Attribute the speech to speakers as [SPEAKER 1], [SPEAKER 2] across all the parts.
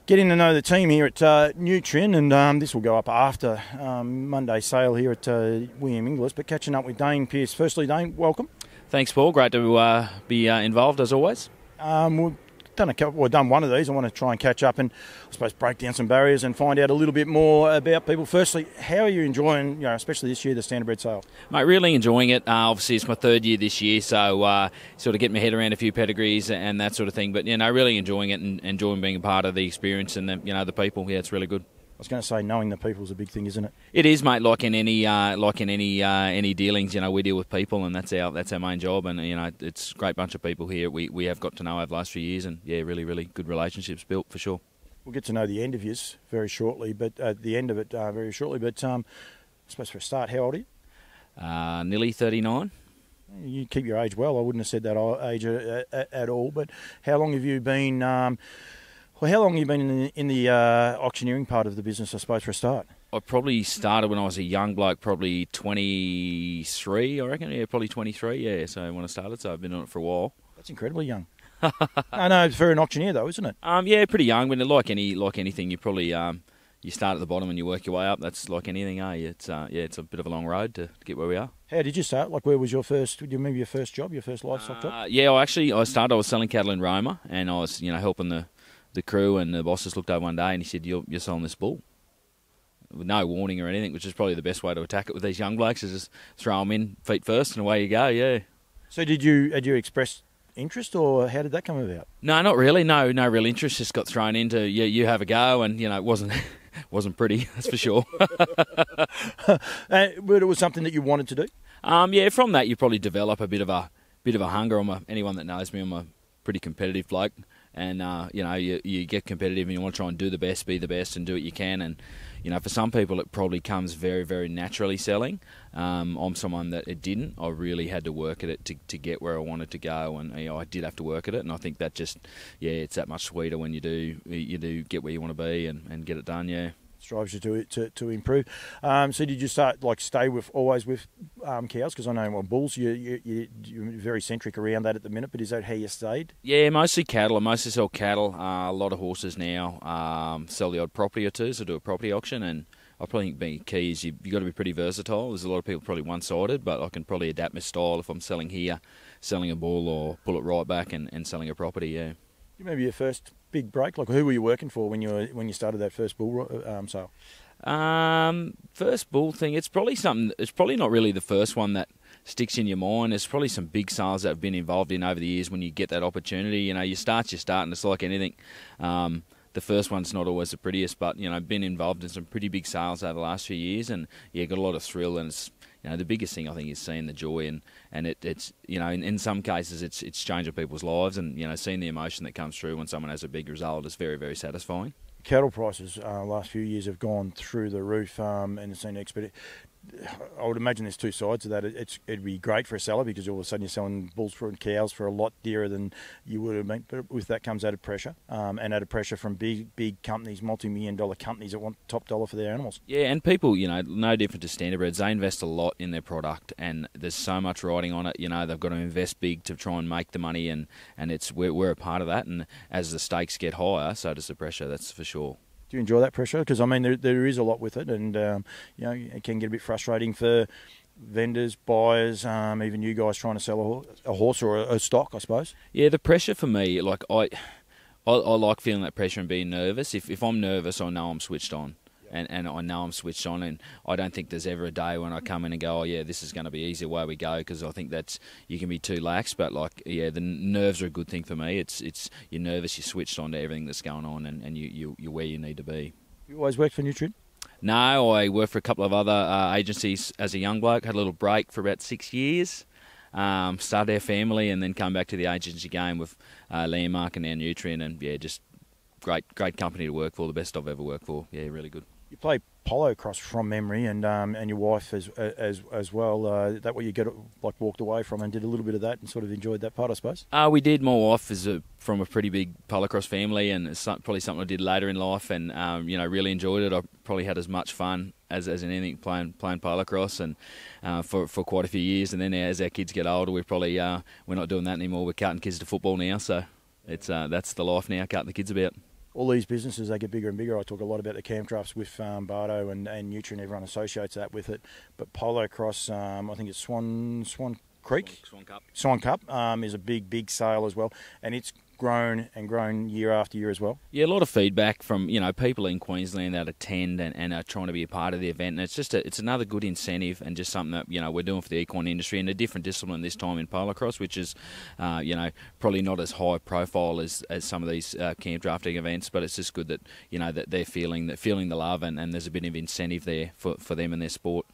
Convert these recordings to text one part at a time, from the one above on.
[SPEAKER 1] Getting to know the team here at Nutrien, and this will go up after Monday's sale here at William Inglis, but catching up with Dane Pearce. Firstly, Dane, welcome.
[SPEAKER 2] Thanks, Paul. Great to be involved, as always.
[SPEAKER 1] We've done one of these. I want to try and catch up and, I suppose, break down some barriers and find out a little bit more about people. Firstly, how are you enjoying, especially this year, the Standardbred sale?
[SPEAKER 2] Mate, really enjoying it. Obviously, it's my third year this year, so sort of getting my head around a few pedigrees and that sort of thing. But, really enjoying it and enjoying being a part of the experience and, the people. Yeah, it's really good. I
[SPEAKER 1] was going to say, knowing the people is a big thing, isn't it?
[SPEAKER 2] It is, mate. Like in any dealings, we deal with people, and that's our main job. And it's a great bunch of people here. We have got to know over the last few years, and really, really good relationships built for sure.
[SPEAKER 1] We'll get to know the end of yours very shortly, but the end of it very shortly. But I suppose for a start, how old are you?
[SPEAKER 2] Nearly 39.
[SPEAKER 1] You keep your age well. I wouldn't have said that age at all. But how long have you been? How long have you been in the auctioneering part of the business, I suppose, for a start?
[SPEAKER 2] I probably started when I was a young bloke, probably 23, I reckon. Yeah, probably 23, yeah. So when I started, so I've been on it for a while.
[SPEAKER 1] That's incredibly young. No, for an auctioneer though, isn't it?
[SPEAKER 2] Yeah, pretty young. When like anything, you probably you start at the bottom and you work your way up. That's like anything, eh? It's a bit of a long road to get where we are.
[SPEAKER 1] How did you start? Like, where was your first? Do you remember your first job, your first livestock job?
[SPEAKER 2] Yeah, I was selling cattle in Roma, and I was helping the crew, and the boss just looked over one day and he said, you're selling this bull. With no warning or anything, which is probably the best way to attack it with these young blokes, is just throw them in, feet first, and away you go, yeah.
[SPEAKER 1] So had you expressed interest, or how did that come about?
[SPEAKER 2] No, not really, no real interest, just got thrown into, you have a go, and, it wasn't pretty, that's for sure.
[SPEAKER 1] But it was something that you wanted to do?
[SPEAKER 2] Yeah, from that you probably develop a bit of a hunger. Anyone that knows me, I'm a pretty competitive bloke. And, you get competitive and you want to try and do the best, be the best, and do what you can. And, for some people it probably comes very, very naturally selling. I'm someone that it didn't. I really had to work at it to get where I wanted to go. And, I did have to work at it. And I think that just, it's that much sweeter when you do get where you want to be and get it done, yeah.
[SPEAKER 1] Drives you to improve. So did you stay always with cows? Because I know bulls, you're very centric around that at the minute. But is that how you stayed?
[SPEAKER 2] Yeah, mostly cattle. I mostly sell cattle. A lot of horses now. Sell the odd property or two. So do a property auction. And I probably think being key is you've got to be pretty versatile. There's a lot of people probably one-sided, but I can probably adapt my style if I'm selling here, selling a bull, or pull it right back and selling a property. Yeah.
[SPEAKER 1] Maybe your first big break? Like, who were you working for when you started that first bull sale?
[SPEAKER 2] First bull thing, it's probably not really the first one that sticks in your mind. There's probably some big sales that I've been involved in over the years when you get that opportunity. You start, and it's like anything. The first one's not always the prettiest, but, been involved in some pretty big sales over the last few years, and, got a lot of thrill, and it's, the biggest thing I think is seeing the joy, and it's in some cases it's changing people's lives, and seeing the emotion that comes through when someone has a big result is very, very satisfying.
[SPEAKER 1] Cattle prices last few years have gone through the roof, and it's seen I would imagine there's two sides to that. It'd be great for a seller because all of a sudden you're selling bulls and cows for a lot dearer than you would have been. But with that comes added pressure, and added pressure from big companies, multi-million-dollar companies that want top dollar for their animals. Yeah,
[SPEAKER 2] and people, no different to Standardbreds, they invest a lot in their product, and there's so much riding on it. They've got to invest big to try and make the money, and we're a part of that. And as the stakes get higher, so does the pressure. That's for sure.
[SPEAKER 1] Do you enjoy that pressure? Because, there is a lot with it, and, it can get a bit frustrating for vendors, buyers, even you guys trying to sell a horse or a stock, I suppose.
[SPEAKER 2] Yeah, the pressure for me, like, I like feeling that pressure and being nervous. If I'm nervous, I know I'm switched on. And I know I'm switched on, and I don't think there's ever a day when I come in and go, oh yeah, this is going to be easy, away we go, because I think that's, you can be too lax, but the nerves are a good thing for me. It's you're nervous, you're switched on to everything that's going on, and you're where you need to be.
[SPEAKER 1] You always worked for Nutrien?
[SPEAKER 2] No, I worked for a couple of other agencies as a young bloke, had a little break for about 6 years, started our family, and then come back to the agency game with Liam, Mark, and now Nutrien, and just great company to work for, the best I've ever worked for. Yeah, really good.
[SPEAKER 1] You play polo cross from memory, and your wife as well. That what you walked away from and did a little bit of that and sort of enjoyed that part, I suppose.
[SPEAKER 2] We did. My wife is from a pretty big polo cross family, and it's probably something I did later in life, and really enjoyed it. I probably had as much fun as in anything playing polo cross, and for quite a few years. And then as our kids get older, we're not doing that anymore. We're carting kids to football now, so it's that's the life now. Carting the kids about.
[SPEAKER 1] all these businesses, they get bigger and bigger. I talk a lot about the camp drafts with Bardo and Nutrien. Everyone associates that with it. But Polo Cross, I think it's Swan Creek? Swan Cup is a big sale as well. And it's grown and grown year after year as well.
[SPEAKER 2] Yeah, a lot of feedback from people in Queensland that attend and are trying to be a part of the event, and it's another good incentive and just something that we're doing for the equine industry and a different discipline this time in polo cross, which is probably not as high profile as some of these camp drafting events, but it's just good that that they're feeling the love and there's a bit of incentive there for them and their sport.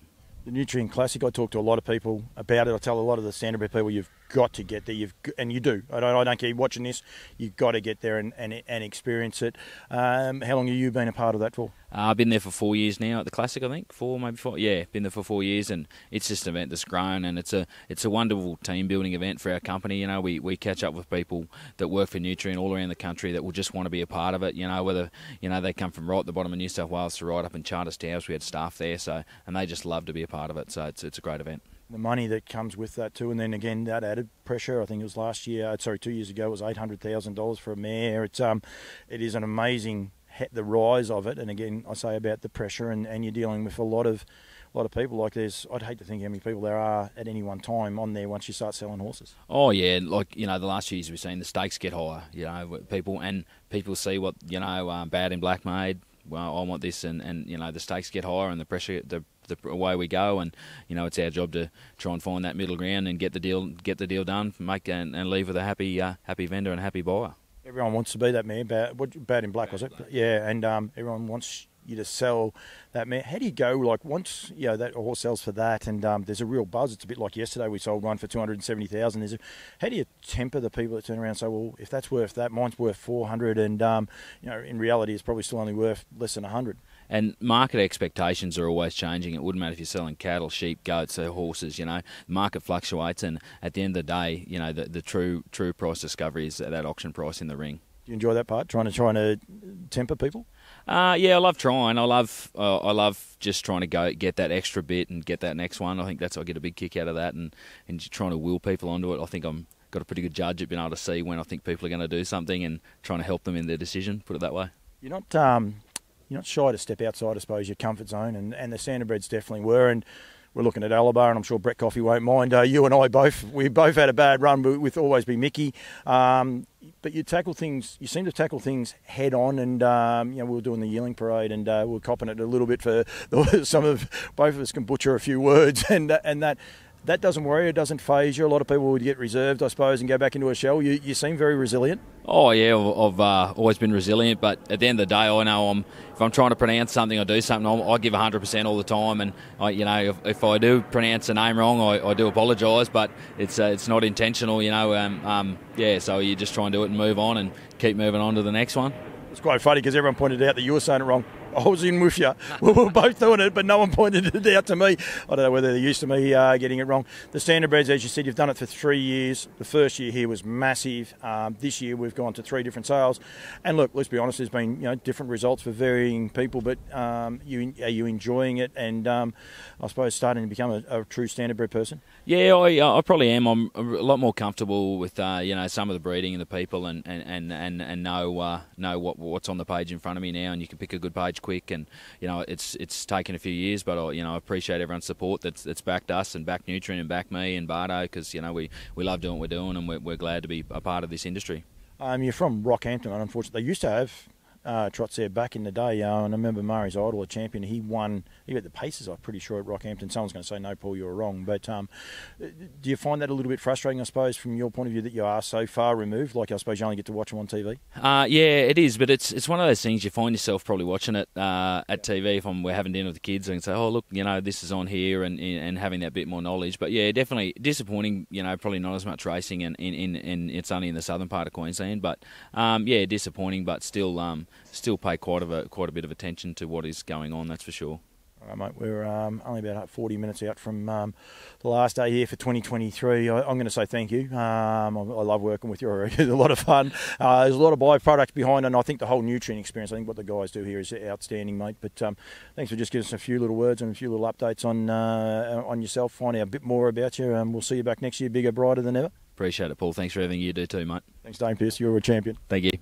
[SPEAKER 1] The Nutrien Classic, I talk to a lot of people about it. I tell a lot of the Standardbred people, you've got to get there, and you do. I don't care, watching this, you've got to get there and experience it. How long have you been a part of that for?
[SPEAKER 2] I've been there for 4 years now at the Classic, I think. 4, maybe 5. Yeah, been there for 4 years, and it's just an event that's grown, and it's a wonderful team building event for our company. We catch up with people that work for Nutrien all around the country that will just want to be a part of it. Whether they come from right at the bottom of New South Wales to right up in Charters Towers. We had staff there, and they just love to be a part of it. So it's a great event.
[SPEAKER 1] The money that comes with that too, and then again that added pressure. I think it was 2 years ago. It was $800,000 for a mare. It is an amazing the rise of it, and again I say about the pressure, and you're dealing with a lot of people. Like I'd hate to think how many people there are at any one time on there once you start selling horses.
[SPEAKER 2] Oh yeah, the last few years we've seen the stakes get higher. People see what Bad in Black made. Well, I want this, and the stakes get higher, and the pressure, the away we go, and it's our job to try and find that middle ground and get the deal done, and leave with a happy vendor and a happy buyer.
[SPEAKER 1] Everyone wants to be that mare. Bad in Black, was it? Yeah, and everyone wants you to sell that mare. How do you go, once that horse sells for that, and there's a real buzz? It's a bit like yesterday we sold one for $270,000. How do you temper the people that turn around and say, well, if that's worth that, mine's worth $400, and in reality it's probably still only worth less than $100?
[SPEAKER 2] And market expectations are always changing. It wouldn't matter if you're selling cattle, sheep, goats, or horses. The market fluctuates, and at the end of the day, the true price discovery is that auction price in the ring.
[SPEAKER 1] Do you enjoy that part, trying to temper people?
[SPEAKER 2] Yeah, I love trying. I love just trying to get that extra bit and get that next one. I think I get a big kick out of that, and trying to will people onto it. I think I'm got a pretty good judge at being able to see when I think people are going to do something and trying to help them in their decision. Put it that way. You're
[SPEAKER 1] not shy to step outside, I suppose, your comfort zone, and the Standardbreds definitely were. And we're looking at Alabar, and I'm sure Brett Coffey won't mind. You and I we both had a bad run with Always Be Mickey. But you seem to tackle things head on, and we were doing the yearling parade, and we were copping it a little bit for both of us can butcher a few words, and that doesn't worry you, it doesn't faze you. A lot of people would get reserved, I suppose, and go back into a shell. You seem very resilient. Oh yeah,
[SPEAKER 2] I've always been resilient, but at the end of the day, I know if I'm trying to pronounce something or do something, I give 100% all the time, and if I do pronounce a name wrong, I do apologise, but it's not intentional, so you just try and do it and move on and keep moving on to the next one.
[SPEAKER 1] It's quite funny because everyone pointed out that you were saying it wrong. I was in with you. We were both doing it, but no one pointed it out to me. I don't know whether they're used to me getting it wrong. The Standardbreds, as you said, you've done it for 3 years. The first year here was massive. This year we've gone to 3 different sales. And look, let's be honest, there's been different results for varying people, but are you enjoying it, and I suppose starting to become a true Standardbred person?
[SPEAKER 2] Yeah, I probably am. I'm a lot more comfortable with some of the breeding and the people, and know what's on the page in front of me now, and you can pick a good page quick, and it's taken a few years, but I appreciate everyone's support that's backed us and backed Nutrien and backed me and Bardo, because we love doing what we're doing, and we're glad to be a part of this industry.
[SPEAKER 1] You're from Rockhampton, and unfortunately they used to have trots there back in the day, and I remember Murray's Idol, a champion. He got the paces, I'm pretty sure, at Rockhampton. Someone's going to say, no, Paul, you were wrong. But do you find that a little bit frustrating, I suppose, from your point of view, that you are so far removed? Like, I suppose you only get to watch them on TV?
[SPEAKER 2] Yeah, it is, but it's one of those things you find yourself probably watching it at TV. If we're having dinner with the kids, I can say, oh, look, this is on here, and having that bit more knowledge. But yeah, definitely disappointing, probably not as much racing, and it's only in the southern part of Queensland. But yeah, disappointing, but still pay quite a bit of attention to what is going on, that's for sure.
[SPEAKER 1] All right, mate, we're only about 40 minutes out from the last day here for 2023. I'm going to say thank you. I love working with you. It's a lot of fun. There's a lot of byproducts behind it, and I think the whole Nutrien experience, I think what the guys do here is outstanding, mate. But thanks for just giving us a few little words and a few little updates on yourself, finding out a bit more about you. We'll see you back next year, bigger, brighter than ever.
[SPEAKER 2] Appreciate it, Paul. Thanks for everything you do too, mate.
[SPEAKER 1] Thanks, Dane Pearce. You're a champion.
[SPEAKER 2] Thank you.